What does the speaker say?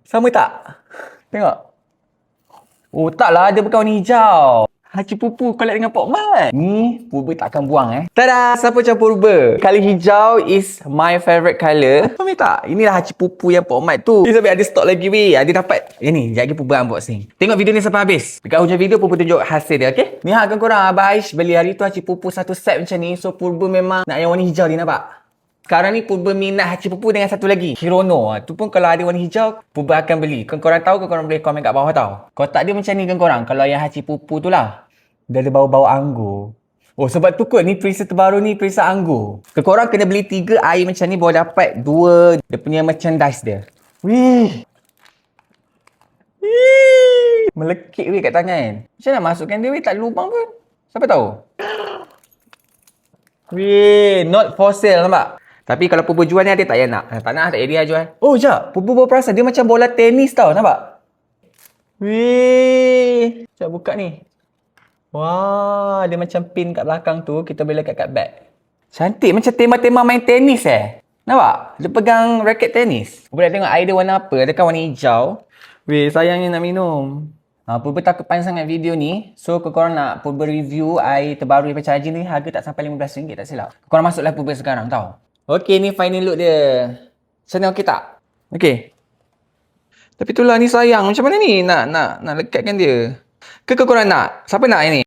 Sama tak? Tengok. Oh taklah, dia bukan warna hijau. Haji Pupu collab dengan Pok Mat. Ni Purba tak akan buang Tada! Siapa macam Purba? Kali hijau is my favourite colour. Faham tak? Inilah Haji Pupu yang Pok Mat tu. Ni sampai ada stok lagi weh. Ada dapat. Yang ni, sekejap lagi Purba unboxing. Tengok video ni sampai habis. Dekat hujung video Purba tunjuk hasil dia, okey? Ni harga korang Abah Aish beli hari tu Haji Pupu satu set macam ni. So Purba memang nak yang warna hijau ni, nampak? Sekarang ni Purba minat Haji Pupu dengan satu lagi, Hirono. Tu pun kalau ada warna hijau, Purba akan beli. Korang tahu ke? Korang boleh komen kat bawah tau. Kotak dia macam ni kan korang. Kalau yang Haji Pupu tu lah, dia ada bau-bau anggur. Oh sebab tu kot ni perisa terbaru ni, perisa anggur. Korang kena beli 3 air macam ni baru dapat 2 dia punya merchandise dia. Wih. Wih. Melekit weh kat tangan. Macam nak masukkan dia weh, tak ada lubang pun. Siapa tahu? Wih, not for sale, nampak? Tapi kalau Purba jual ni ada tak yang nak? Tak nak, tak dia jual. Oh, sekejap. Purba baru perasan. Dia macam bola tenis tau, nampak? Wih. Sekejap buka ni. Wah, dia macam pin kat belakang tu. Kita boleh lekat kat bag. Cantik. Macam tema-tema main tenis Nampak? Dia pegang raket tenis. Purba nak tengok air dia warna apa. Adakah warna hijau? Wih, sayangnya nak minum. Purba takut panjang sangat video ni. So, korang nak Purba review air terbaru daripada charger ni, harga tak sampai RM15 tak silap. Korang masuklah Purba sekarang tau. Okey, ni final look dia. Macam mana, okey tak? Okey. Tapi itulah ni sayang. Macam mana ni nak lekatkan dia? Ke korang nak? Siapa nak yang ni?